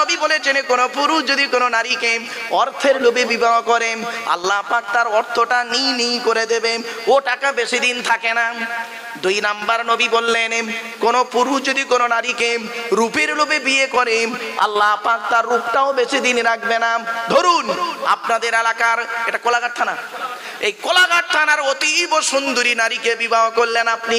নবী বলেছেন কোন পুরুষ যদি কোন নারীকে অর্থের লোভে বিবাহ করে আল্লাহ পাক তার অর্থটা নি করে দেবে, ও টাকা বেশি দিন থাকে না। 2 নাম্বার নবী বললেন কোন পুরুষ যদি কোন নারীকে রূপের লোভে বিয়ে করে আল্লাহ পাক তার রূপটাও বেশি দিন রাখবে না। ধরুন আপনাদের এলাকার, এটা কোলাঘাট থানা, এই কোলাঘাট থানার অতীব সুন্দরী নারীকে বিবাহ করলেন আপনি,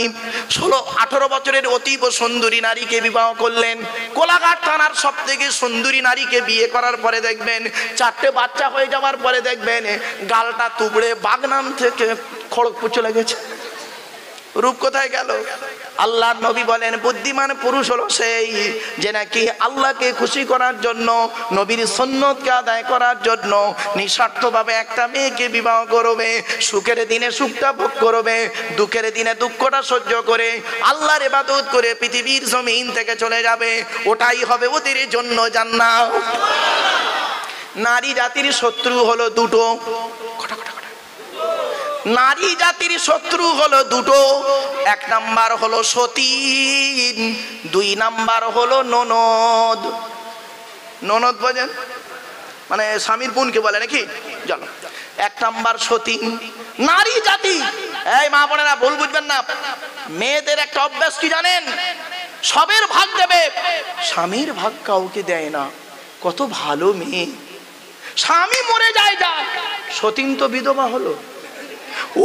16-18 বছরের অতীব সুন্দরী নারীকে বিবাহ করলেন। কোলাঘাট থানার সব থেকে সুন্দরী নারীকে বিয়ে করার পরে দেখবেন 4টে বাচ্চা হয়ে যাওয়ার পরে দেখবেন গালটা তুবড়ে বাগনান থেকে খড়গপুর চলে গেছে। রূপ কোথায় গেল? আল্লাহর নবী বলেন বুদ্ধিমান পুরুষ হলো সেই যে নাকি আল্লাহকে খুশি করার জন্য, নবীর সুন্নতকে আদায় করার জন্য নিঃস্বার্থভাবে একটা মেয়েকে বিবাহ করবে, সুখের দিনে সুখটা ভোগ করবে, দুঃখের দিনে দুঃখটা সহ্য করে আল্লাহর ইবাদত করে পৃথিবীর জমিন থেকে চলে যাবে। ওটাই হবে ওদের জন্য জান্নাত। নারী জাতির শত্রু হলো দুটো, নারী জাতির শত্রু হলো দুটো। 1 নাম্বার হলো সতীন, 2 নাম্বার হলো ননদ। ননদ বোঝেন মানে স্বামীর বোনকে বলে নাকি? চলো, 1 নাম্বার সতীন নারী জাতি। এই মা বোনেরা ভুল বুঝবেন না, মেয়েদের একটা অভ্যাস কি জানেন? সবের ভাগ দেবে, স্বামীর ভাগ কাউকে দেয় না। কত ভালো মেয়ে, স্বামী মরে যায় যা, সতীন তো বিধবা হলো,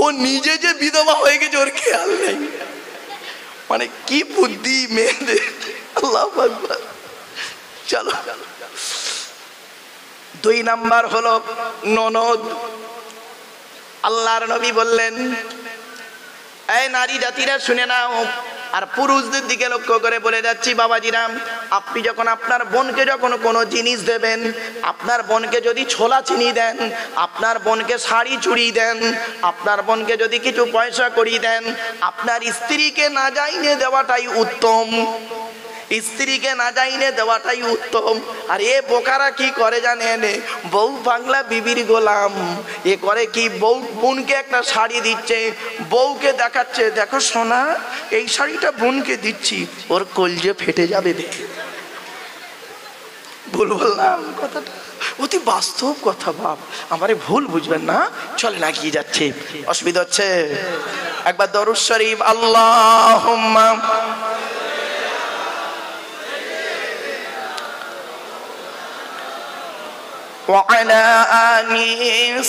ও নিজে যে বিধবা হয়ে গেছে ওর খেয়াল নেই। মানে কি বুদ্ধি মেয়েদের, আল্লাহু আকবার। চলো, 2 নাম্বার হলো ননদ। আল্লাহর নবী বললেন এই নারী জাতিরা শুনে নাও, আর পুরুষদের দিকে লক্ষ্য করে বলে যাচ্ছি বাবাজিরাম, আপনি যখন আপনার বোনকে যখন কোনো জিনিস দেবেন, আপনার বোনকে যদি ছোলা চিনি দেন, আপনার বোনকে শাড়ি চুড়ি দেন, আপনার বোনকে যদি কিছু পয়সা করি দেন, আপনার স্ত্রীকে না জাইনে দেওয়াটাই উত্তম, স্ত্রীকে না জাইনে দেওয়াটাই উত্তম। আর এ বোকারা কি করে জানেন? বউ বাংলা বিবির গোলাম। এ করে কি, বউ বোনকে একটা শাড়ি দিচ্ছে, বউকে দেখাচ্ছে দেখো সোনা এই শাড়িটা বোনকে দিচ্ছি, ওর কলজে ফেটে যাবে দেখে। ভুল বললাম কথাটা? অতি বাস্তব কথা বাপ, আমারে ভুল বুঝবেন না। চলে না কি যাচ্ছে, অসুবিধা হচ্ছে? একবার দরুদ শরীফ আল্লাহুম্মা وعلى آل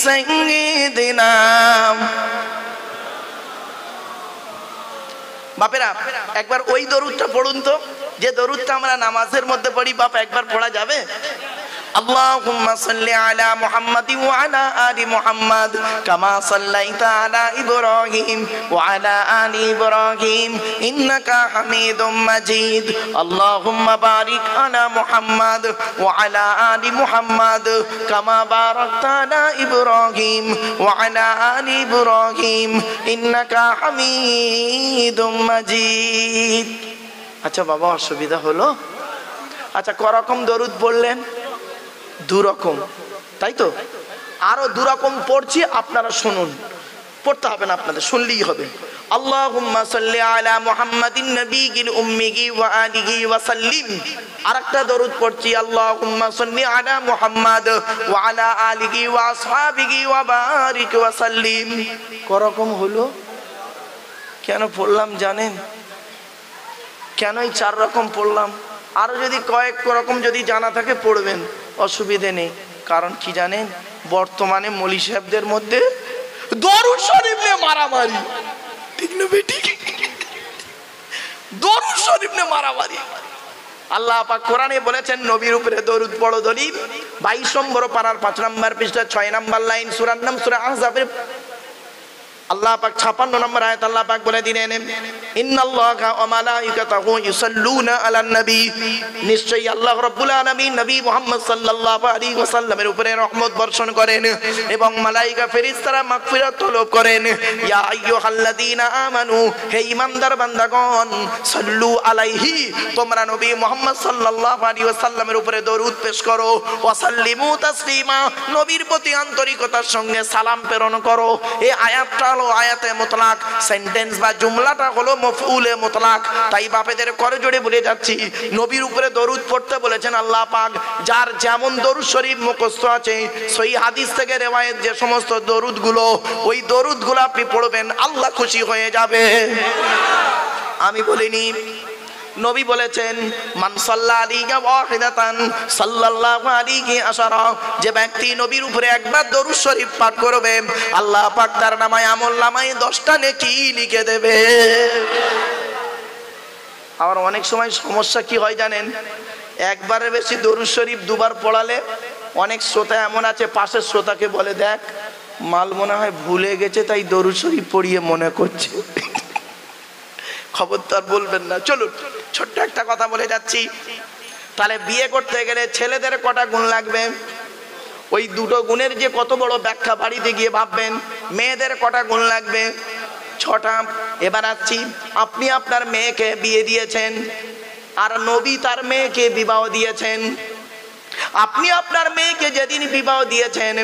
سيدنا। বাপেরা একবার ওই দরুদটা পড়ুন তো, যে দরুদটা আমরা নামাজের মধ্যে পড়ি। বাপ একবার পড়া যাবে? اللهم صل على محمد وعلى آل محمد كما صليت على إبراهيم وعلى آل إبراهيم إنك حميد مجيد اللهم بارك على محمد وعلى آل محمد كما باركت على إبراهيم وعلى آل إبراهيم إنك حميد مجيد। আচ্ছা বাবা অসুবিধা হলো? আচ্ছা করকম দরুদ পড়লেন? 2 রকম, তাই তো? আরো 2 রকম পড়ছি, আপনারা শুনুন, পড়তে হবে না আপনাদের, শুনলেই হবে। আল্লাহুম্মা সাল্লি আলা মুহাম্মাদিন নবিয়িল উম্মি ওয়া আলিহি ওয়া সাল্লিম। আরেকটা দরুদ পড়ছি, আল্লাহুম্মা সাল্লি আলা মুহাম্মাদ ওয়া আলা আলিহি ওয়া আসহাবিহি ওয়া বারিক ওয়া সাল্লিম। করকম হলো? কেন পড়লাম জানেন? কেন এই 4 রকম পড়লাম? আরো যদি কয়েক রকম যদি জানা থাকে পড়বেন, অসুবিধে নেই। কারণ কি জানেন, বর্তমানে মৌলী সাহেবদের মধ্যে দরুদ শরীফ নিয়ে মারামারি, ঠিক না বেটি? দরুদ শরীফ নিয়ে মারামারি। আল্লাহ পাক কোরআনে বলেছেন নবীর উপরে দরুদ পড়ো। দলিল 22 নম্বর পারার 5 নম্বর পৃষ্ঠা 6 নম্বর লাইন, সূরার নাম সূরা আহজাবের আল্লাহ পাক 56 নম্বর আয়াত আল্লাহ পাক বলে দিলেন ইন্নাল্লাহা ওয়া মালাইকাতাহু ইউসাল্লুনা আলান নবী। নিশ্চয়ই আল্লাহ রাব্বুল আলামিন নবী মুহাম্মদ সাল্লাল্লাহু আলাইহি ওয়াসাল্লামের উপরে রহমত বর্ষণ করেন এবং মালায়েকা ফেরেশতারা মাগফিরাত তলব করেন। ইয়া আইয়ুহাল্লাযীনা আমানু, হে ঈমানদার বান্দাগণ, সাল্লু আলাইহি, তোমরা নবী মুহাম্মদ সাল্লাল্লাহু আলাইহি ওয়াসাল্লামের উপরে দরুদ পেশ করো, ওয়া সাল্লিমু তাসলিমা, নবীর প্রতি আন্তরিকতার সঙ্গে সালাম প্রেরণ করো। এই আয়াতটা হলো আয়াতে মুতলাক, সেন্টেন্স বা জুমলাটা হলো মফউলে মুতলাক। তাই বাপেদের করে জোরে বলে যাচ্ছি, নবীর উপরে দরুদ পড়তে বলেছেন আল্লাহ পাক। যার যেমন দরুদ শরীফ মুখস্থ আছে, সহিহ হাদিস থেকে রিওয়ায়াত যে সমস্ত দরুদগুলো, ওই দরুদগুলো আপনি পড়বেন, আল্লাহ খুশি হয়ে যাবে। আমি বলিনি, নবী বলেছেন মান সাল্লা আলাইহি ওয়াহিদাতান সাল্লাল্লাহু আলাইহি আশারা। যে ব্যক্তি নবীর উপরে একবার দরুদ শরীফ পাঠ করবে, আল্লাহ পাক তার নামায় আমলনামায় 10টা নেকি লিখে দেবে। আবার অনেক সময় সমস্যা কি হয় জানেন, একবারের বেশি দরুদ শরীফ দুবার পড়ালে অনেক শ্রোতা এমন আছে, পাশের শ্রোতাকে বলে দেখ মাল মনে হয় ভুলে গেছে, তাই দরুদ শরীফ পড়িয়ে মনে করছে। খবরদার বলবেন না। চলুন ছোট্ট একটা কথা বলে যাচ্ছি। তাহলে বিয়ে করতে গেলে ছেলেদের কটা গুণ লাগবে? ওই দুটো গুণের যে কত বড় ব্যাখ্যা বাড়িতে গিয়ে ভাববেন। মেয়েদের কটা গুণ লাগবে? 6টা। এবার আসছি, আপনি আপনার মেয়েকে বিয়ে দিয়েছেন, আর নবী তার মেয়েকে বিবাহ দিয়েছেন। আপনি আপনার মেয়েকে যেদিন বিবাহ দিয়েছেন,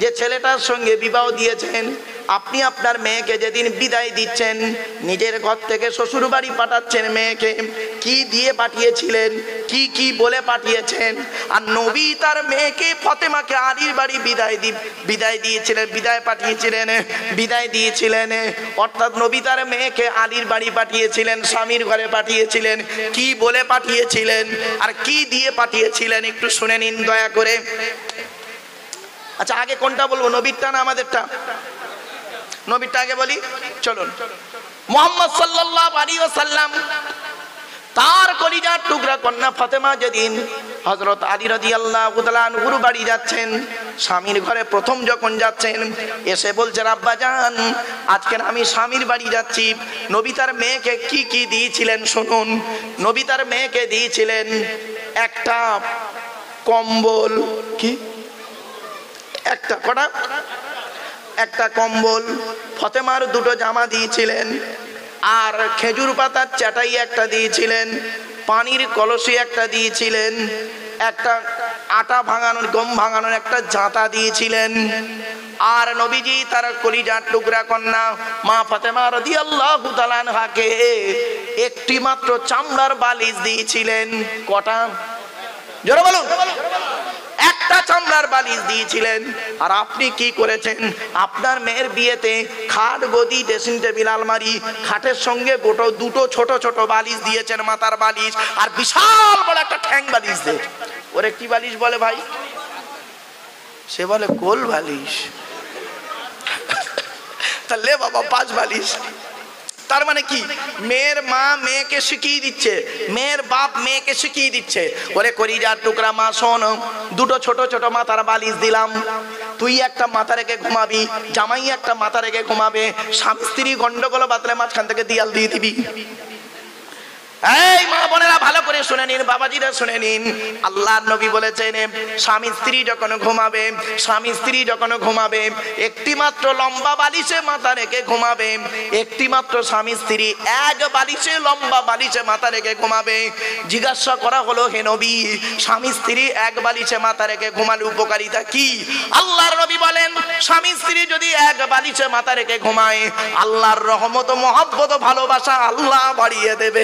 যে ছেলেটার সঙ্গে বিবাহ দিয়েছেন, আপনি আপনার মেয়েকে যেদিন বিদায় দিচ্ছেন, নিজের ঘর থেকে শ্বশুর বাড়ি পাঠাচ্ছেন, মেয়েকে কি দিয়ে পাঠিয়েছিলেন, কি কি বলে পাঠিয়েছেন? আর নবী তার মেয়েকে ফাতেমাকে আলীর বাড়ি বিদায় দিয়েছিলেন। অর্থাৎ নবী তার মেয়েকে আলীর বাড়ি পাঠিয়েছিলেন, স্বামীর ঘরে পাঠিয়েছিলেন। কি বলে পাঠিয়েছিলেন আর কি দিয়ে পাঠিয়েছিলেন একটু শুনে নিন দয়া করে। আচ্ছা, আগে কোনটা বলবো, নবীরটা না আমাদেরটা? নবীরটা আগে বলি। চলুন, মুহাম্মদ সাল্লাল্লাহু আলাইহি ওয়াসাল্লাম তার কলিজার টুকরা কন্যা ফাতেমা যেদিন হযরত আলী রাদিয়াল্লাহু তাআলা আনহুর বাড়ি যাচ্ছেন, স্বামীর ঘরে প্রথম যখন যাচ্ছেন, এসে বলছেন আব্বা জান আজকে আমি স্বামীর বাড়ি যাচ্ছি। নবী তার মেয়েকে কি কি দিয়েছিলেন শুনুন। নবী তার মেয়েকে দিয়েছিলেন একটা কম্বল, কি একটা কটা, একটা কম্বল, ফাতেমার 2টো জামা দিয়েছিলেন, আর খেজুর পাতার চাটাই একটা দিয়েছিলেন, পানির কলসি একটা দিয়েছিলেন, একটা আটা ভাঙানোর গম ভাঙানোর একটা জাঁতা দিয়েছিলেন। আর নবীজি তার কলিজার টুকরা কন্যা মা ফাতেমা রাদিয়াল্লাহু তাআলা আনহাকে একটি মাত্র চামড়ার বালিশ দিয়েছিলেন। কটা? জোরে বলুন। একটা চামড়ার বালিশ দিয়েছিলেন। আর আপনি কি করেছেন? আপনার মেয়ের বিয়েতে খাট, গদি, ড্রেসিং টেবিল, আলমারি, খাটের সঙ্গে গোটো 2টো ছোট ছোট বালিশ দিয়েছেন, মাথার বালিশ, আর বিশাল বড় একটা ঠ্যাং বালিশ দিয়ে। ওরে কি বালিশ বলে ভাই? সে বলে কোল বালিশ। তাহলে বাবা 5 বালিশ। তার মানে কি, মেয়ের মা মেয়েকে শিখিয়ে দিচ্ছে, মেয়ের বাপ মেয়েকে শিখিয়ে দিচ্ছে, ওরে কলিজার টুকরা মা শোন, 2টো ছোট ছোট মাথার বালিশ দিলাম, তুই একটা মাথা রেখে ঘুমাবি, জামাই একটা মাথা রেখে ঘুমাবে, স্বামী স্ত্রী গন্ডগোল বাতলে মাঝখান থেকে দেয়াল দিয়ে দিবি। এই মা বোনেরা ভালো করে শুনে নিন, বাবাজিরা শুনে নিন। আল্লাহর নবী বলেছেন স্বামী স্ত্রী যখন ঘুমাবে একটি মাত্র লম্বা বালিশে মাথা রেখে ঘুমাবে, একটি মাত্র স্বামী স্ত্রী এক বালিশে লম্বা বালিশে মাথা রেখে ঘুমাবে। জিজ্ঞাসা করা হলো, হে নবী স্বামী স্ত্রী এক বালিশে মাথা রেখে ঘুমালে উপকারিতা কি? আল্লাহর নবী বলেন স্বামী স্ত্রী যদি এক বালিশে মাথা রেখে ঘুমায়, আল্লাহর রহমত, মহব্বত, ভালোবাসা আল্লাহ বাড়িয়ে দেবে।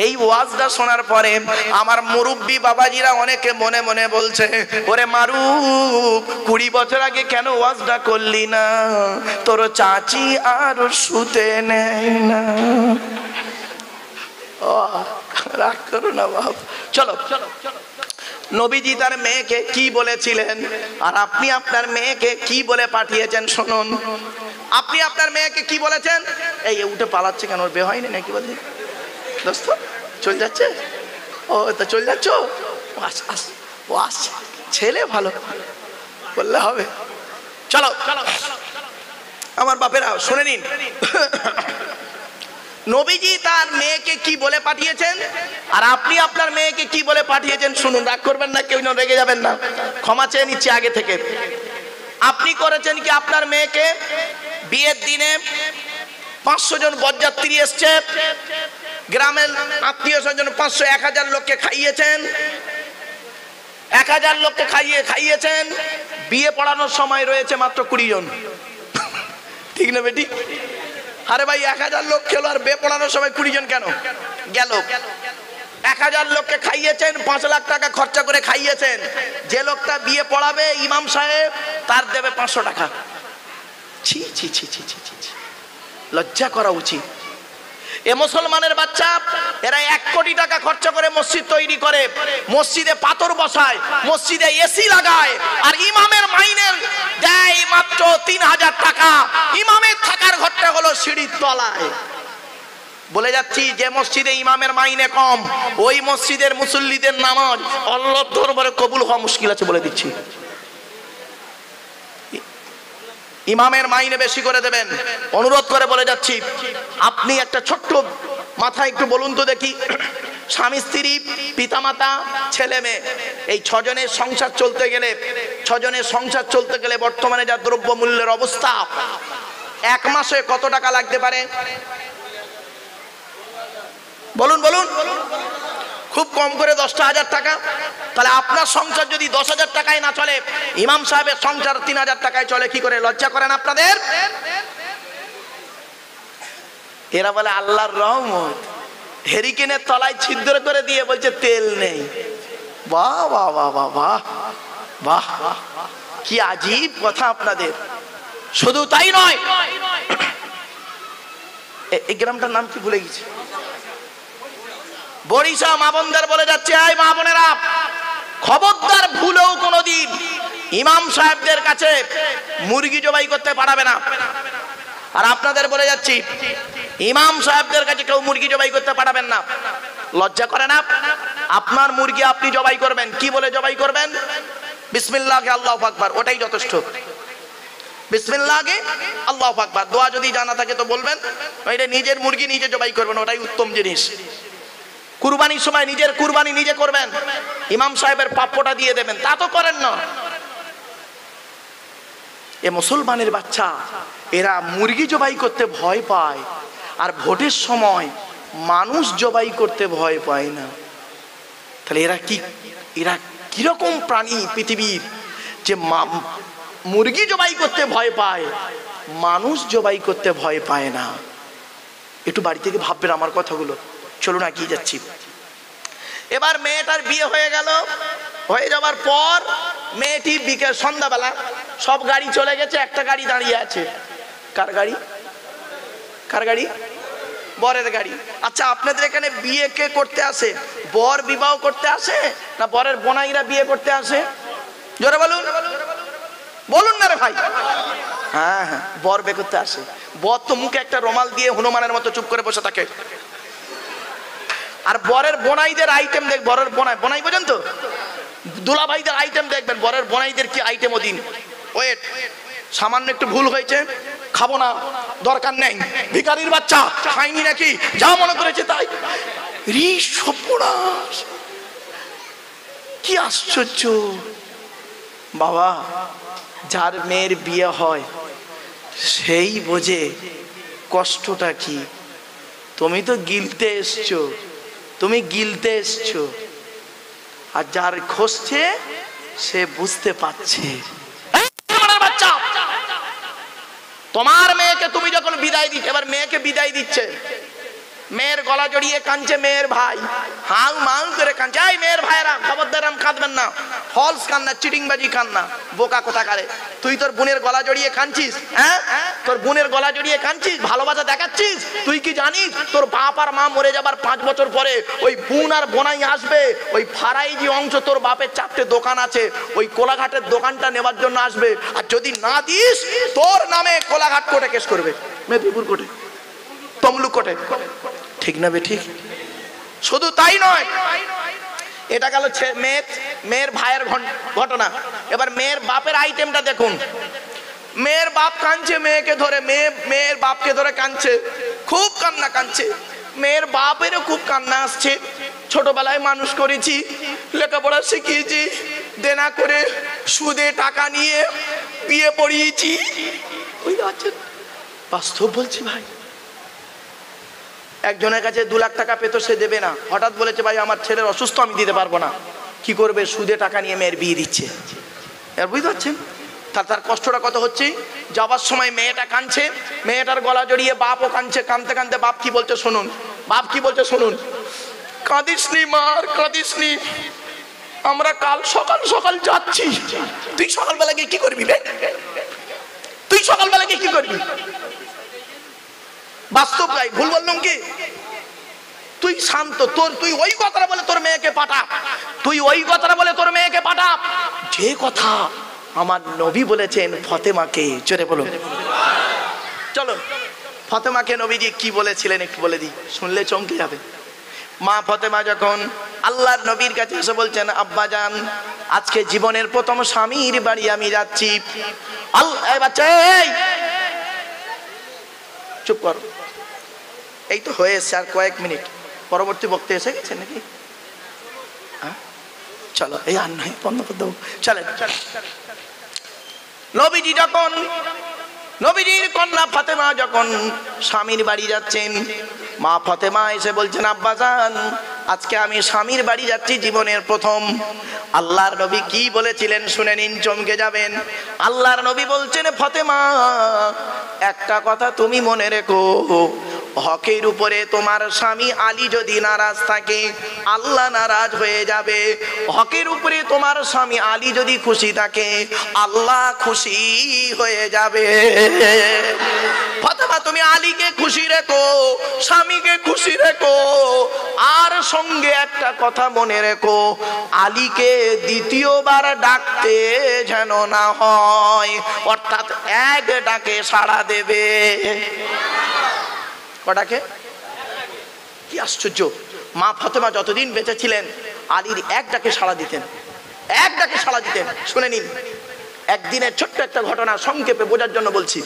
এই ওয়াজটা শোনার পরে আমার মুরব্বী বাবাজিরা অনেকে মনে মনে বলছে, ওরে মারু 20 বছর আগে কেন ওয়াজটা করলি না? তোর চাচি আর শুতে নেয় না। রাগ করো না বাপ। চলো, নবীজি তার মেয়েকে কি বলেছিলেন আর আপনি আপনার মেয়েকে কি বলে পাঠিয়েছেন শুনুন। আপনি আপনার মেয়েকে কি বলেছেন? এই উঠে পালাচ্ছে কেন? ওর বে হয়নি নাকি? বলছি দোস্ত চল যাচ্ছে। ও তা চল যাচ্ছ? ও আসছে, ছেলে ভালো বললে হবে। চলো আমার বাপেরা শুনে নিন, নবীজি তার মেয়েকে কি বলে পাঠিয়েছেন আর আপনি আপনার মেয়েকে কি বলে পাঠিয়েছেন শুনুন। রাগ করবেন না, কেউ রেগে যাবেন না, ক্ষমা চেয়ে নিচ্ছি আগে থেকে। আপনি করেছেন কি, আপনার মেয়েকে বিয়ের দিনে 500 জন বরযাত্রী এসছে, গ্রামের আত্মীয় স্বজন 500-1000 লোককে খাইয়েছেন। 1000 লোককে খাইয়েছেন, বিয়ে পড়ানোর সময় রয়েছে মাত্র 20 জন। ঠিক না বেটি? আরে ভাই 1000 লোক খেলো আর বিয়ে পড়ানোর সময় 20 জন কেন গেল? 1000 লোককে খাইয়েছেন, 5 লাখ টাকা খরচা করে খাইয়েছেন। যে লোকটা বিয়ে পড়াবে ইমাম সাহেব, তার দেবে 500 টাকা। ছি ছি ছি ছি ছি ছি, লজ্জা করা উচিত। এ মুসলমানের বাচ্চা, এরা 1 কোটি টাকা খরচা করে মসজিদ তৈরি করে, মসজিদে পাথর বসায়, মসজিদে এসি লাগায়, আর ইমামের মাইনে দেয় মাত্র 3000 টাকা। ইমামের থাকার ঘরটা হলো সিঁড়ির তলায়। বলে যাচ্ছি, যে মসজিদে ইমামের মাইনে কম, ওই মসজিদের মুসল্লিদের নামাজ আল্লাহর দরবারে কবুল হওয়া মুশকিল আছে, বলে দিচ্ছি। ইমামের মাইনে বেশি করে দেবেন, অনুরোধ করে বলে যাচ্ছি। আপনি একটা ছোট্ট মাথায় একটু বলুন তো দেখি, স্বামী স্ত্রী, পিতামাতা, ছেলে মেয়ে, এই 6 জনের সংসার চলতে গেলে বর্তমানে যা দ্রব্য মূল্যের অবস্থা, 1 মাসে কত টাকা লাগতে পারে? বলুন বলুন। খুব কম করে 10,000 টাকা। তাহলে আপনার সংসার যদি 10,000 টাকায় না চলে, ইমাম সাহেবের সংসার 3000 টাকায় চলে কি করে? লজ্জা করেন আপনাদের? এরা বলে আল্লাহর রহমত, হেরিকেনের তলায় ছিদ্র করে দিয়ে বলছে তেল নেই। বাহ বাহ বাহ বাহ বাহ বাহ, কি আজীব কথা আপনাদের। শুধু তাই নয়, এই গ্রামটার নাম কি ভুলে গেছি, বরিশা। মা বোনদের বলে যাচ্ছে, এই মা বোনেরা, খবরদার ভুলেও কোনোদিন ইমাম সাহেবদের কাছে মুরগি জবাই করতে পারবে না। আর আপনাদের বলে যাচ্ছি, ইমাম সাহেবদের কাছে কেউ মুরগি জবাই করতে পারবেন না। লজ্জা করে না? আপনার মুরগি আপনি জবাই করবেন, কি বলে জবাই করবেন? বিসমিল্লাহ আল্লাহু আকবার, ওটাই যথেষ্ট। বিসমিল্লাহ আল্লাহু আকবার। দোয়া যদি জানা থাকে তো বলবেন। এটা নিজের মুরগি নিজে জবাই করবেন, ওটাই উত্তম জিনিস। কুরবানির সময় নিজের কুরবানি নিজে করবেন, ইমাম সাহেবের প্রাপ্যটা দিয়ে দেবেন, তা তো করেন না। এ মুসলমানের বাচ্চা, এরা মুরগি জবাই করতে ভয় পায়, আর ভোটের সময় মানুষ জবাই করতে ভয় পায় না। তাহলে এরা কিরকম প্রাণী পৃথিবীর, যে মুরগি জবাই করতে ভয় পায়, মানুষ জবাই করতে ভয় পায় না। একটু বাড়ি থেকে ভাববেন আমার কথাগুলো। চলুন এগিয়ে যাচ্ছি। এবার মেয়েটার বিয়ে হয়ে গেল, হয়ে যাওয়ার পর মেয়েটি বিকেল সন্ধ্যাবেলা সব গাড়ি চলে গেছে, একটা গাড়ি দাঁড়িয়ে আছে। কার গাড়ি? কার গাড়ি? বরের গাড়ি। আচ্ছা, আপনাদের এখানে বিয়ে কে করতে আসে? বর বিবাহ করতে আসে না বরের বোনাইরা বিয়ে করতে আসে? জোরে বলুন, বলুন না রে ভাই। হ্যাঁ হ্যাঁ, বর বিয়ে করতে আসে। বর তো মুখে একটা রুমাল দিয়ে হনুমানের মতো চুপ করে বসে থাকে। আর বরের বোনাইদের আইটেম দেখ, বরের বোনাই বোঝেন তো, দুলা ভাইদের আইটেম দেখবেন, বরের বোনাইদের কি আইটেম ওদিন। ওয়েট, সামান্য একটু ভুল হয়েছে, খাবো না, দরকার নেই, ভিখারির বাচ্চা, খাইনি নাকি, যা মনে করেছে তাই। সর্বনাশ, কি আশ্চর্য বাবা। যার মেয়ের বিয়ে হয় সেই বোঝে কষ্টটা কি। তুমি তো গিলতে এসছো, তুমি গিলতে এসছো, আর যার খসছে সে বুঝতে পারছে। বাচ্চা, তোমার মেয়েকে তুমি যখন বিদায় দিচ্ছ, এবার মেয়েকে বিদায় দিচ্ছে, মেয়ের গলা জড়িয়ে কাঁদছে মেয়ের ভাই, হাউ মাউ করে কাঁদছে। এই মেয়ের ভাইরা, খবরদার আম কাঁদবেন না, ফলস কান্না, চিটিংবাজি কান্না, বোকা কোথাকারে। তুই তোর বোনের গলা জড়িয়ে কাঁদছিস? হ্যাঁ, তোর বোনের গলা জড়িয়ে কাঁদছিস, ভালোবাসা দেখাচ্ছিস। তুই কি জানিস তোর বাপ আর মা মরে যাবার 5 বছর পরে ওই বোন আর বোনাই আসবে, ওই ফারাইজি অংশ, তোর বাপের 4টে দোকান আছে, ওই কোলাঘাটের দোকানটা নেবার জন্য আসবে। আর যদি না দিস, তোর নামে কোলাঘাট কোর্টে কেস করবে, মেদিনীপুর কোর্টে, তমলুক কোর্টে। ঠিক না বে ঠিক? শুধু তাই নয়, এটা গেল মেয়ের ভাইয়ের ঘটনা। এবার মেয়ের বাপের আইটেমটা দেখুন। মেয়ের বাপ কাঁদছে মেয়েকে ধরে, মেয়ের বাপকে ধরে কাঁদছে, খুব কান্না কাঁদছে। মেয়ের বাপেরও খুব কান্না আসছে। ছোটবেলায় মানুষ করেছি, লেখাপড়া শিখিয়েছি, দেনা করে সুদে টাকা নিয়ে বিয়ে পড়িয়েছি। বাস্তব বলছি ভাই। একজনের কাছে 2 লাখ টাকা পেতো, সে দেবে না। হঠাৎ বলেছে, ভাই আমার ছেলের অসুস্থ, আমি দিতে পারবো না। কি করবে, সুদে টাকা নিয়ে মেয়ের বিয়ে দিচ্ছে। আর বুঝতে পারছেন তার কষ্টটা কত হচ্ছে। যাবার সময় মেয়েটা কাঁদছে, মেয়েটার গলা জড়িয়ে বাপও কাঁদছে, কাঁদতে কাঁদতে বাপ কি বলছে শুনুন, বাপ কি বলছে শুনুন, কাঁদিসনি মার কাঁদিসনি, আমরা কাল সকাল সকাল যাচ্ছি। তুই সকালবেলা গিয়ে কি করবি রে, তুই সকালবেলা গিয়ে কি করবি? বাস্তব গাই, ভুল বললাম কি? তুই শান্ত, তুই ওই কথাটা বলে তোর মেয়েকে পাঠা, তুই ওই কথাটা বলে তোর মেয়েকে পাঠা যে কথা আমার নবী বলেছেন ফতেমাকে। জোরে বলো। চলো ফতেমাকে নবীজি কি বলেছিলেন একটু বলে দিই, শুনলে চমকে যাবে। মা ফতেমা যখন আল্লাহর নবীর কাছে এসে বলছেন, আব্বা জান আজকে জীবনের প্রথম স্বামীর বাড়ি আমি যাচ্ছি। বাচ্চা চুপ কর, এই তো হয়ে এসছে, আর কয়েক মিনিট পরবর্তী বক্তা এসে গেছে নাকি? চলো এই আর নয় বন্ধ করে দেবো, চলেন। নবীজি যখন, নবীজির কন্যা ফাতেমা যখন স্বামীর বাড়ি যাচ্ছেন, মা ফাতেমা এসে বলছেন, আব্বা জান আজকে আমি স্বামীর বাড়ি যাচ্ছি জীবনের প্রথম। আল্লাহর নবী কি বলেছিলেন শুনে নিন, চমকে যাবেন। আল্লাহর নবী বলছেন, ফাতেমা একটা কথা তুমি মনে রেখো, হকের উপরে তোমার স্বামী আলী যদি নারাজ থাকে আল্লাহ নারাজ হয়ে যাবে, হকের উপরে তোমার স্বামী আলী যদি খুশি থাকে আল্লাহ খুশি হয়ে যাবে। ফাতেমা তুমি আলীকে খুশি রেখো, স্বামীকে খুশি রেখো, আর সঙ্গে একটা কথা মনে রেখো, আলীকে দ্বিতীয়বার ডাকতে যেন না হয়, অর্থাৎ এক ডাকে সাড়া দেবে। কটাকে? কি আশ্চর্য, মা ফাতেমা যতদিন বেঁচে ছিলেন আলীর এক ডাকে সাড়া দিতেন, এক ডাকে সাড়া দিতেন। শুনে নিন একদিনের ছোট্ট একটা ঘটনা সংক্ষেপে বোঝার জন্য বলছি।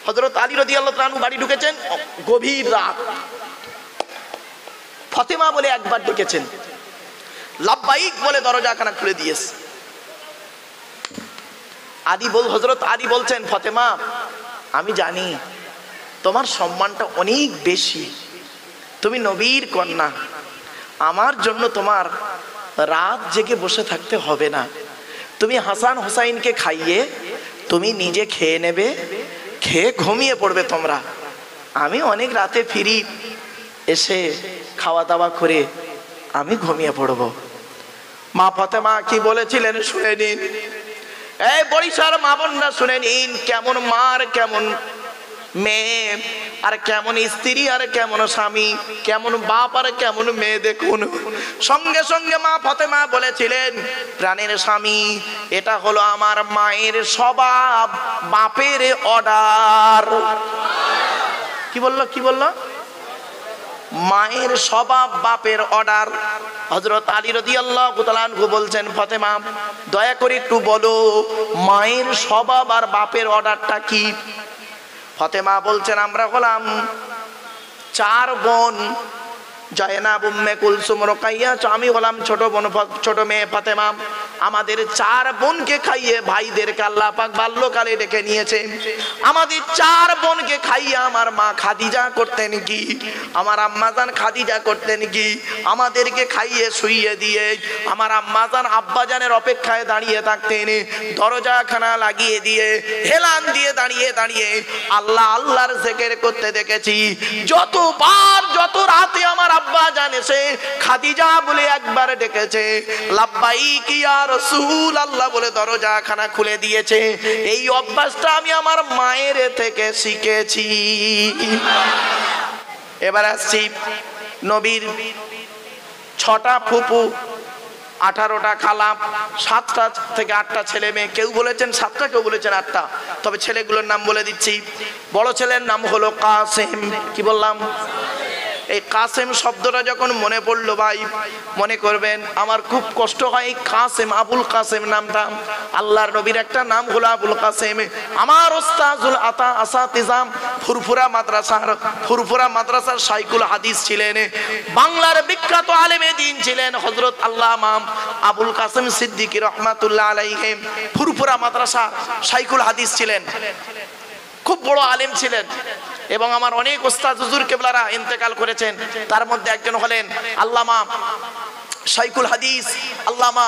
হযরত আলী রাদিয়াল্লাহু তাআলা বাড়ি ঢুকেছেন, গভীর রাত, ফাতেমা বলে একবার ডেকেছেন, লাব্বাইক বলে দরজাখানা খুলে দিয়েছে। হযরত আলী বলছেন, ফাতেমা আমি জানি তোমার সম্মানটা অনেক বেশি, তুমি নবীর কন্যা, আমার জন্য তোমার রাত জেগে বসে থাকতে হবে না, তুমি হাসান হুসাইনকে খাইয়ে তুমি নিজে খেয়ে নেবে, খেয়ে ঘুমিয়ে পড়বে তোমরা, আমি অনেক রাতে ফিরি, এসে খাওয়া দাওয়া করে আমি ঘুমিয়ে পড়ব। মা ফাতেমা কি বলেছিলেন শুনে নিন, এই বরিশাল মা বোনরা শুনে নিন, কেমন মার কেমন মেয়ে, আর কেমন স্ত্রী আর কেমন স্বামী, কেমন বাপ আর কেমন মেয়ে দেখুন। সঙ্গে সঙ্গে মা ফাতেমা বলেছিলেন, প্রাণের স্বামী এটা হলো আমার মায়ের স্বভাব, বাপের অর্ডার। কি বললো, কি বললো? মায়ের স্বভাব বাপের অর্ডার। হযরত আলী রাদিয়াল্লাহু তাআলা আনহু বলছেন, ফাতেমা দয়া করে একটু বলো মায়ের স্বভাব আর বাপের অর্ডারটা কি? ফাতেমা বলছেন, আমরা হলাম 4 বোন, জয়নাব, উম্মে কুলসুম, রুকাইয়া, আমি হলাম ছোট বোন, ছোট মেয়ে ফাতেমা। আমাদের 4 বোনকে খাইয়ে ভাইদেরকে আল্লাহ পাক বাল্যকালে ডেকে নিয়েছে। আমাদের 4 বোনকে খাইয়ে আমার মা খাদিজা করতেন কি, আমার আম্মাজান খাদিজা করতেন কি, আমাদেরকে খাইয়ে শুইয়ে দিয়ে আমার আম্মাজান আব্বাজানের অপেক্ষায় দাঁড়িয়ে থাকতেন, দরজাখানা লাগিয়ে দিয়ে হেলান দিয়ে দাঁড়িয়ে দাঁড়িয়ে আল্লাহ আল্লাহর জিকির করতে দেখেছি। যতবার যত রাতে আমার আব্বা জান এসে খাদিজা বলে একবার ডেকেছে, লাব্বাইক ইয়া রাসূল আল্লাহ বলে দরজাখানা খুলে দিয়েছে। এই অভ্যাসটা আমি আমার মায়ের থেকে শিখেছি। এবার আসছি নবীর 6টা ফুপু, 18টা খালা, 7টা থেকে 8টা ছেলে মেয়ে, কেউ বলেছেন 7টা, কেউ বলেছেন 8টা, তবে ছেলেগুলোর নাম বলে দিচ্ছি। বড় ছেলের নাম হলো কাসেম। কি বললাম? এই কাসেম শব্দটা যখন মনে পড়লো ভাই, মনে করবেন আমার খুব কষ্ট হয়। কাসেম, আবুল কাসেম নামটা, আল্লাহর নবীর একটা নাম হলো আবুল কাসেম। আমার ওস্তাজুল আসাতিজাম ফুরফুরা মাদ্রাসার শাইখুল হাদিস ছিলেন, বাংলার বিখ্যাত আলেমে দ্বীন ছিলেন হযরত আল্লামা আবুল কাসেম সিদ্দিকী রহমাতুল্লাহ আলাইহি। ফুরফুরা মাদ্রাসা শাইখুল হাদিস ছিলেন, খুব বড় আলেম ছিলেন, এবং আমার অনেক ওস্তাদ হুজুর কেবলারা ইন্তেকাল করেছেন। তার মধ্যে একজন হলেন আল্লামা শাইখুল হাদিস আল্লামা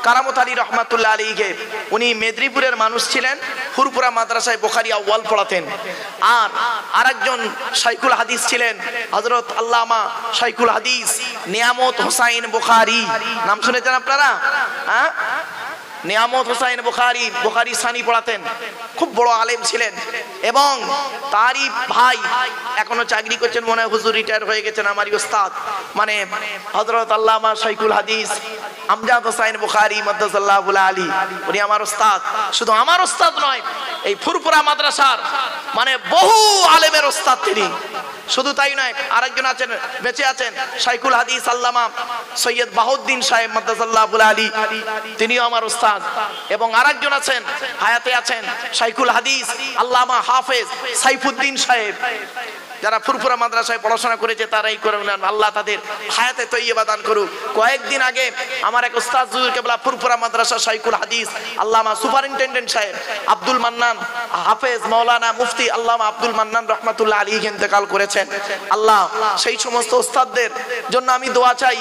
কারামত আলী রহমাতুল্লাহ আলাইহি, উনি মেদিনীপুরের মানুষ ছিলেন, ফুরপুরা মাদ্রাসায় বুখারী আউয়াল পড়াতেন। আর আরেকজন শাইখুল হাদিস ছিলেন হযরত আল্লামা শাইখুল হাদিস নিয়ামত হোসাইন বুখারী, নাম শুনেছেন আপনারা? হ্যাঁ, নিয়ামত হোসাইন বুখারী, বুখারী সানি পড়াতেন, খুব বড় আলেম ছিলেন। এবং তারই ভাই এখনো চাকরি করছেন, মনে হয় হুজুর রিটায়ার হয়ে গেছেন, আমারই ওস্তাদ, মানে হযরত আল্লামা শাইখুল হাদিস আমজাদ হোসাইন বুখারী মাদ্দাসাল্লাহু আলী, উনি আমার ওস্তাদ। শুধু আমার ওস্তাদ নয়, এই ফুরপুরা মাদ্রাসার মানে বহু আলেমের ওস্তাদ তিনি। শুধু তাই নয়, আরেকজন আছেন, বেঁচে আছেন, শাইখুল হাদিস আল্লামা সৈয়দ বাহাউদ্দিন সাহেব মাদ্দাসাল্লাহু আলী, তিনিও আমার ওস্তাদ। এবং আরেকজন আছেন, হায়াতে আছেন, শাইখুল হাদিস আল্লামা হাফেজ সাইফুদ্দিন সাহেব। যারা ফুরফুরা মাদ্রাসায় পড়াশোনা করেছে তারাই করুন, আল্লাহ তাদের হায়াতে তৈয়বা দান করুক। কয়েকদিন আগে আমার এক উস্তাদ হুজুর কেবলা ফুরফুরা মাদ্রাসা শাইখুল হাদিস আল্লামা সুপারিনটেন্ডেন্ট সাহেব আব্দুল মান্নান হাফেজ মাওলানা মুফতি আল্লামা আব্দুল মান্নান রহমাতুল্লাহ আলাইহি ইন্তেকাল করেছেন। আল্লাহ সেই সমস্ত উস্তাদদের জন্য আমি দোয়া চাই,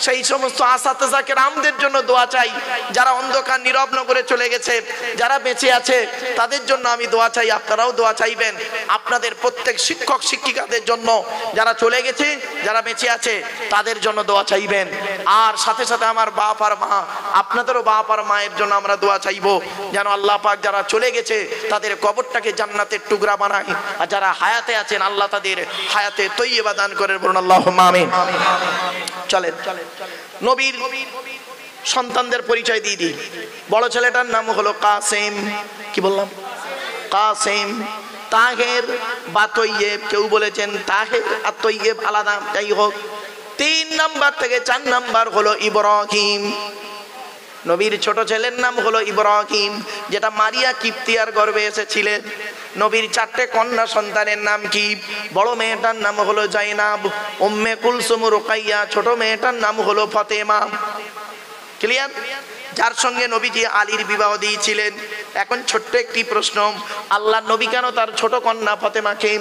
সেই সমস্ত আসাতেজা কেরামদের জন্য দোয়া চাই, যারা অন্ধকার নীরব নগরে চলে গেছে, যারা বেঁচে আছে তাদের জন্য আমি দোয়া চাই। আপনারাও দোয়া চাইবেন আপনাদের প্রত্যেক শিক্ষক শিক্ষিকাদের জন্য, যারা চলে গেছে, যারা বেঁচে আছে তাদের জন্য দোয়া চাইবেন। আর সাথে সাথে আমার বাপ আর মা, আপনাদেরও বাপ আর মায়ের জন্য আমরা দোয়া চাইবো, যেন আল্লাহ পাক যারা চলে গেছে তাদের কবরটাকে জান্নাতের টুকরা বানায়, আর যারা হায়াতে আছেন আল্লাহ তাদের হায়াতে তৈয়বা দান করেন, বলুন আল্লাহুম্মা আমিন। চলেন নবীর সন্তানদের পরিচয় দিয়ে দিই। বড় ছেলেটার নাম হলো কাসেম, কি বললাম? কাসেম, তাহের বা তৈয়েব, কেউ বলেছেন তাহের আর তৈয়েব আলাদা, যাই হোক। 3 নাম্বার থেকে 4 নাম্বার হলো ইব্রাহিম। নবীর ছোট ছেলের নাম হলো ইব্রাহিম, যেটা মারিয়া কিপ্তিয়ার গর্ভে এসেছিলেন। নবীর 4টে কন্যা সন্তানের নাম কি? বড় মেয়েটার নাম হলো জাইনাব, উম্মে কুলসুম, রুকাইয়া। ছোট মেয়েটার নাম হলো ফাতেমা। ক্লিয়ার? যার সঙ্গে নবীজি আলীর বিবাহ দিয়েছিলেন। এখন ছোট্ট একটি প্রশ্ন, আল্লাহ নবী কেন তার ছোট কন্যা ফাতেমাকে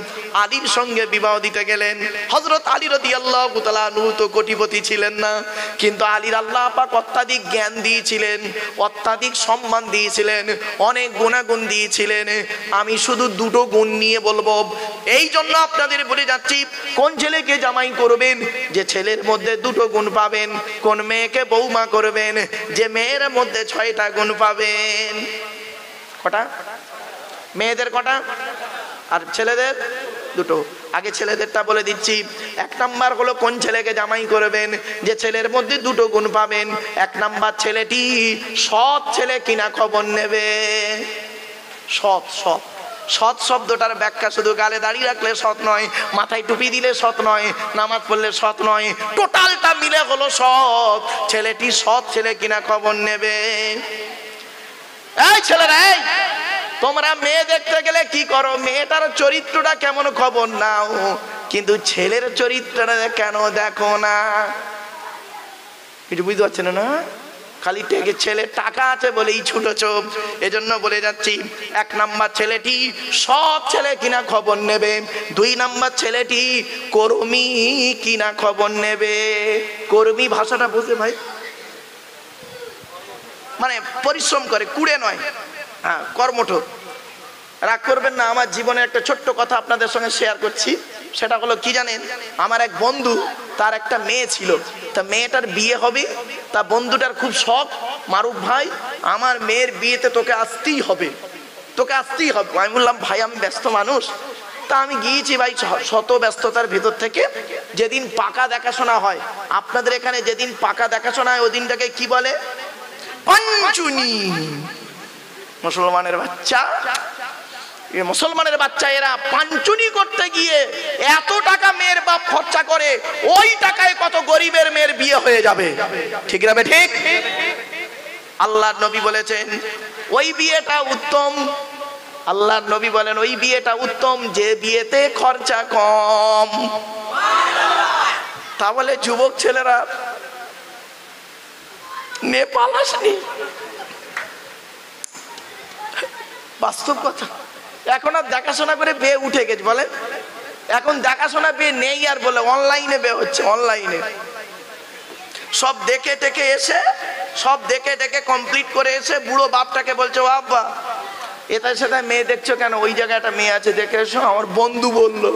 আলীর সঙ্গে বিবাহ দিতে গেলেন? হযরত আলী রাদিয়াল্লাহু তাআলা আনহু তো কোটিপতি ছিলেন না, কিন্তু আলীর আল্লাহ পাক অত্যাধিক জ্ঞান দিয়েছিলেন, অত্যাধিক সম্মান দিয়েছিলেন, অনেক গুণাগুণ দিয়েছিলেন। আমি শুধু 2টো গুণ নিয়ে বলবো। এই জন্য আপনাদের বলে যাচ্ছি, কোন ছেলেকে জামাই করবেন, যে ছেলের মধ্যে 2টো গুণ পাবেন। কোন মেয়েকে বৌমা করবেন, যে মেয়ের মধ্যে 6টা গুণ পাবেন। কটা? মেয়েদের কটা আর ছেলেদের 2টো। আগে ছেলেদেরটা বলে দিচ্ছি। 1 নাম্বার হলো কোন ছেলেকে জামাই করবেন, যে ছেলের মধ্যে 2টো গুণ পাবেন। 1 নাম্বার, ছেলেটি সৎ ছেলে কিনা খবর নেবে। সৎ, সৎ, সৎ শব্দটার ব্যাখ্যা শুধু গালে দাঁড়িয়ে রাখলে সৎ নয়, মাথায় টুপি দিলে সৎ নয়, নামাজ পড়লে সৎ নয়, টোটালটা মিলে হলো সৎ। ছেলেটি সৎ ছেলে কিনা খবর নেবে। এই ছেলেরা, এই তোমরা মেয়ে দেখতে গেলে কি করো? মেয়েটার চরিত্রটা কেমন খবর নাও, কিন্তু ছেলের চরিত্রটা কেন দেখো না? কিছু বুঝতে পারছেন না? খালি ছেলে টাকা আছে বলেই ছুটেছো। এজন্য বলে যাচ্ছি, 1 নাম্বার, ছেলেটি সৎ ছেলে কিনা খবর নেবে। 2 নাম্বার, ছেলেটি কর্মী কিনা খবর নেবে। কর্মী ভাষাটা বুঝে ভাই, মানে পরিশ্রম করে, কুড়ে নয়, হ্যাঁ কর্মঠ। রাগ করবেন না, আমার জীবনের একটা ছোট্ট কথা আপনাদের সঙ্গে শেয়ার করছি। সেটা হলো কি জানেন, আমার এক বন্ধু, তার একটা মেয়ে ছিল, তা মেয়েটার বিয়ে হবে। তা বন্ধুটার খুব শখ, মারুফ ভাই আমার মেয়ের বিয়েতে তোকে আসতেই হবে, তোকে আসতেই হবে। আমি বললাম ভাই আমি ব্যস্ত মানুষ। তা আমি গিয়েছি ভাই, শত ব্যস্ততার ভিতর থেকে। যেদিন পাকা দেখাশোনা হয়, আপনাদের এখানে যেদিন পাকা দেখাশোনা হয় ওই দিনটাকে কি বলে? পাঞ্চুনি। মুসলমানের বাচ্চা, মুসলমানের বাচ্চা এরা পাঞ্চুনি করতে গিয়ে এত টাকা মেয়ের বাপ খরচা করে, ওই টাকায় কত গরিবের মেয়ের বিয়ে হয়ে যাবে। ঠিক না? ঠিক। আল্লাহর নবী বলেছেন ওই বিয়েটা উত্তম। আল্লাহর নবী বলেন ওই বিয়েটা উত্তম যে বিয়েতে খরচা কম। তাহলে যুবক ছেলেরা নেপাল আসনি, বাস্তব কথা। এখন আর দেখাশোনা করে বিয়ে উঠে গেছে বলে, এখন দেখাশোনা বিয়ে নেই আর বলে অনলাইনে বিয়ে হচ্ছে, অনলাইনে। সব দেখে টেকে এসে, সব দেখে টেকে কমপ্লিট করে এসে বুড়ো বাপটাকে বলছে, ও আব্বা এটা সেটা মেয়ে দেখছো কেন? ওই জায়গায় একটা মেয়ে আছে, দেখে এসো, আমার বন্ধু বললো।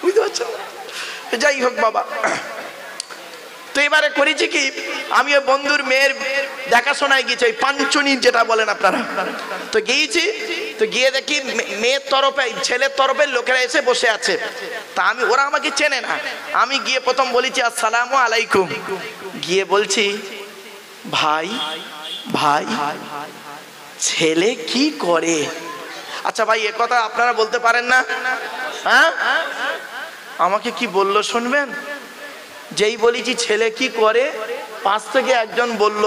বুঝতে পারছো? যাই হোক বাবা, তো এবারে করেছি কি, আমি ওই বন্ধুর মেয়ের দেখাশোনায় গিয়েছি, ওই পাঞ্চনি যেটা বলেন আপনারা, তো গিয়েছি। তো গিয়ে দেখি মেয়ের তরফে, ছেলের তরফের লোকেরা এসে বসে আছে। তা আমি, ওরা আমাকে চেনে না, আমি গিয়ে প্রথম বলেছি আসসালামু আলাইকুম। গিয়ে বলছি, ভাই ভাই ছেলে কি করে? আচ্ছা ভাই, এ কথা আপনারা বলতে পারেন না? হ্যাঁ, আমাকে কি বললো শুনবেন? যেই বলেছি ছেলে কি করে, পাশ থেকে একজন বলল,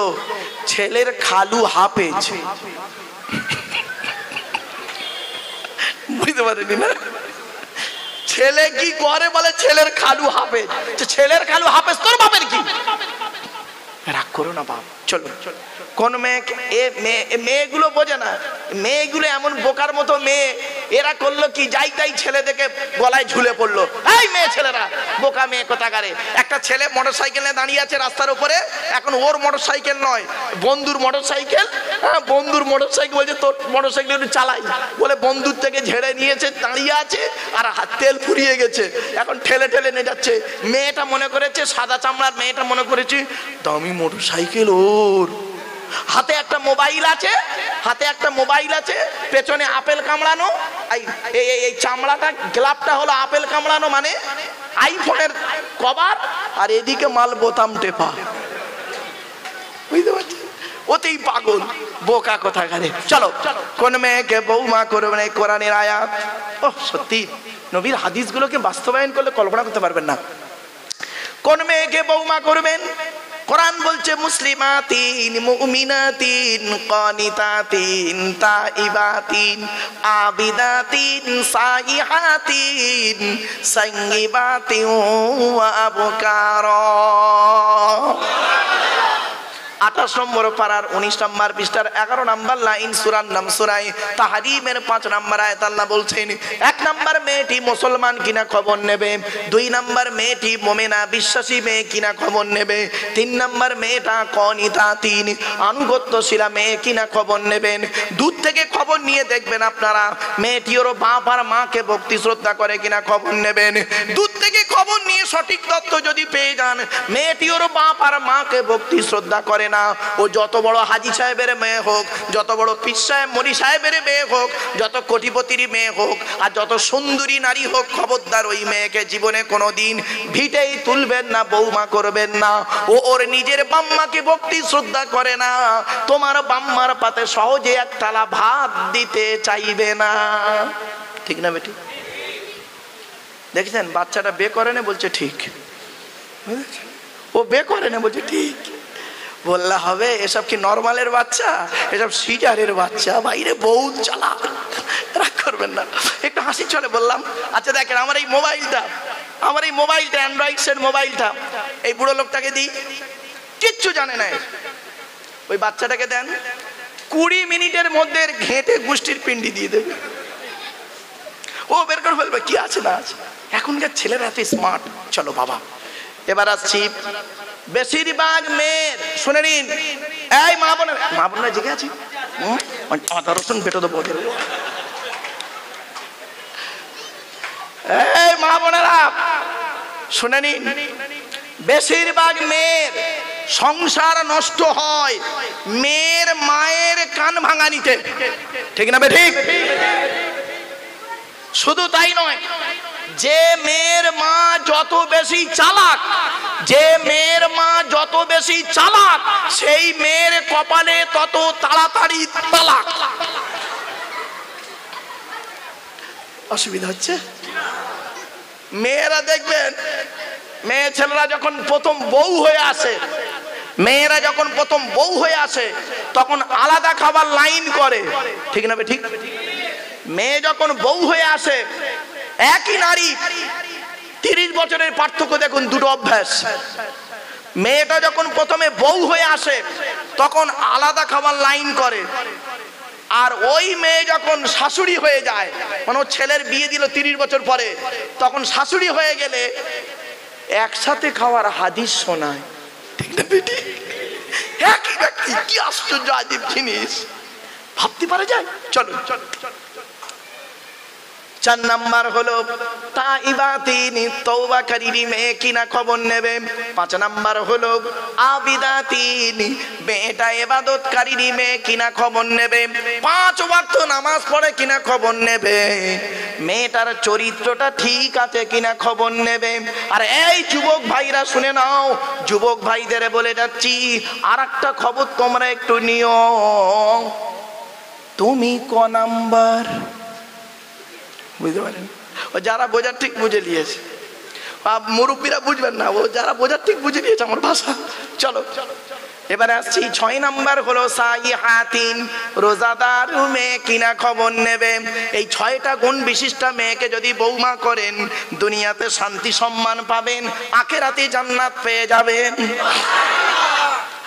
ছেলের খালু হাফেজ। বুঝতে পারেনি না? ছেলে কি করে বলে ছেলের খালু হাফেজ। ছেলের খালু হাফেজ, তোর বাপের কি? রাগ করো না বাপ, চলো। কোন মেয়ে, মেয়েগুলো বোঝে না, মেয়েগুলো এমন বোকার মতো মেয়ে, এরা করলো কি, যাই তাই ছেলে দেখে গলায় ঝুলে পড়লো। এই মেয়ে ছেলেরা বোকা মেয়ে কোথাকারে। একটা ছেলে মোটরসাইকেল নিয়ে দাঁড়িয়ে আছে রাস্তার উপরে, এখন ওর মোটরসাইকেল নয়, বন্ধুর মোটরসাইকেল। হ্যাঁ, বন্ধুর মোটরসাইকেল, বলছে তোর মোটরসাইকেল একটু চালাই, বলে বন্ধুর থেকে ঝেড়ে নিয়েছে, দাঁড়িয়ে আছে, আর তেল ফুরিয়ে গেছে, এখন ঠেলে ঠেলে নিয়ে যাচ্ছে। মেয়েটা মনে করেছে, সাদা চামড়ার মেয়েটা মনে করেছে দামি মোটরসাইকেল ওর। হাতে একটা মোবাইল আছে, হাতে একটা মোবাইল আছে, পেছনে আপেল কামড়ানো, এই চামড়াটা, গ্লাভটা হলো আপেল কামড়ানো, মানে আইফোনের কভার, আর এদিকে মাল বোতাম টেপা। বুঝতে পারছি? ওতেই পাগল, বোকা কোথাকারে। চলো, কোন মেয়েকে বৌমা করবেন, এই কোরআনের আয়াত। ও সত্যি, নবীর হাদিসগুলোকে বাস্তবায়ন করলে কল্পনা করতে পারবেন না। কোন মেয়েকে বৌমা করবেন? কোরআন বলছে মুসলিমাতিন, মুমিনাতিন, কানিতাতিন, তাইবাতিন, আবিদাতিন, সাইহাতিন, সাইয়্যিবাতিন ওয়া আবকারা। 28 নম্বর পারার 19 নম্বর পৃষ্ঠার 11 নম্বর লাইন, সূরার নাম সূরা তাহরিমের 5 নম্বর আয়াত। আল্লাহ বলছেন, 1 নম্বর মেয়েটি মুসলমান কিনা খবর নেবে, 2 নম্বর মেয়েটি মুমিনা বিশ্বাসী মেয়ে কিনা খবর নেবে, 3 নম্বর মেয়েটা কনিতাতিন আনুগত্যশীলা মেয়ে কিনা খবর নেবেন। দূর থেকে খবর নিয়ে দেখবেন আপনারা, মেয়েটি ওর বাপ আর মাকে ভক্তি শ্রদ্ধা করে কিনা খবর নেবেন। দূর থেকে খবর নিয়ে সঠিক তথ্য যদি পেয়ে যান, মেয়েটি ওর বাপ আর মাকে ভক্তি শ্রদ্ধা করে না, ও যত বড় হাজি সাহেবের মেয়ে হোক, যত বড় পীর সাহেব মনি সাহেবের মেয়ে হোক, যত কোটিপতির মেয়ে হোক, আর যত সুন্দরী নারী হোক, খবরদার ওই মেয়েকে জীবনে কোনোদিন ভিটেই তুলবেন না, বৌমা করবেন না। ও ওর নিজের বাম্মাকে ভক্তি শ্রদ্ধা করে না, তোমার বাম্মার পাতে সহজে এক থালা ভাত দিতে চাইবে না। ঠিক না বেটি? দেখছেন, বাচ্চাটা বে করে না, বলছে ঠিক। ও বে করে না, বলছে ঠিক। বললে হবে এসব কি নরমালের বাচ্চা? এসব সিজারের বাচ্চা, বাইরে বহুত চালাক। রাগ করবেন না, একটু হাসি চলে বললাম। আচ্ছা দেখেন, আমার এই মোবাইলটা অ্যান্ড্রয়েড সেট মোবাইলটা এই বুড়ো লোকটাকে দিই, কিচ্ছু জানে না, ওই বাচ্চাটাকে দেন, 20 মিনিটের মধ্যে ঘেঁটে গোষ্ঠীর পিন্ডি দিয়ে দেবে। ও বের করে ফেলবে কি আছে না আছে। এখনকার ছেলেরা এত স্মার্ট। চলো বাবা, এবার আসছি বেশিরভাগ মেয়ের, শুনে নিন, এই মা বোনেরা জেগে আছি, রসুন বেটো দেবো। এই মা বোনেরা শুনে নিন, বেশিরভাগ মেয়ের সংসার নষ্ট হয় মেয়ের মায়ের কান ভাঙানিতে। ঠিক না ঠিক? শুধু তাই নয়, যে মেয়ের মা যত বেশি চালাক, সেই মেয়ের কপালে তত তাড়াতাড়ি তালাক। অসুবিধা হচ্ছে? মেয়েরা দেখবেন, মেয়ে ছেলেরা যখন প্রথম বউ হয়ে আসে, তখন আলাদা খাবার লাইন করে। ঠিক না ঠিক? মেয়ে যখন বউ হয়ে আসে, একই নারী, 30 বছরের পার্থক্য দেখুন, দুটো অভ্যাস। মেয়েটা যখন প্রথমে বউ হয়ে আসে, তখন আলাদা খাবার লাইন করে, আর ওই মেয়ে যখন শাশুড়ি হয়ে যায়, মানে ছেলের বিয়ে দিল 30 বছর পরে, তখন শাশুড়ি হয়ে গেলে একসাথে খাওয়ার হাদিস শোনায়। না বেটি? একই ব্যক্তি, কি আশ্চর্য আজীব জিনিস, ভাবতে পারা যায়? চলো চলো। 4 নাম্বার হলো তাইবাতিন, তওবাকারীর মেয়ে কিনা খবর নেবে। 5 নাম্বার হলো আবিদাতিন, মেয়েটা ইবাদতকারীর মেয়ে কিনা খবর নেবে। 5 ওয়াক্ত নামাজ পড়ে কিনা খবর নেবে। মেয়েটার চরিত্রটা ঠিক আছে কিনা খবর নেবে। আর এই যুবক ভাইরা শুনে নাও, যুবক ভাইদের বলে যাচ্ছি আর একটা খবর তোমরা একটু নিও। তুমি ক নাম্বার? বুঝতে পারেন? ও যারা বোঝার ঠিক বুঝে নিয়েছে, মুরব্বীরা বুঝবেন না, ও যারা বোঝার ঠিক বুঝে নিয়েছে আমার ভাষা। চলো এবারে আসছি 6 নাম্বার হলো সাইহাতিন, রোজাদার মেয়ে কিনা খবর নেবে। এই 6টা গুণ বিশিষ্ট মেয়েকে যদি বৌমা করেন, দুনিয়াতে শান্তি সম্মান পাবেন, আখিরাতে জান্নাত পেয়ে যাবেন।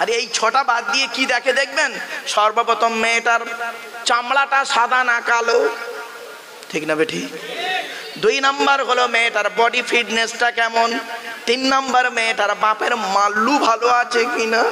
আর এই 6টা বাদ দিয়ে কি দেখে দেখবেন? সর্বপ্রথম মেয়েটার চামড়াটা সাদা না কালো, ঠিক না বেটি? 2 নাম্বার হলো মেয়েটার বডি ফিটনেসটা কেমন। 3 নাম্বার মেয়েটার বাপের মাল্লু ভালো আছে কিনা।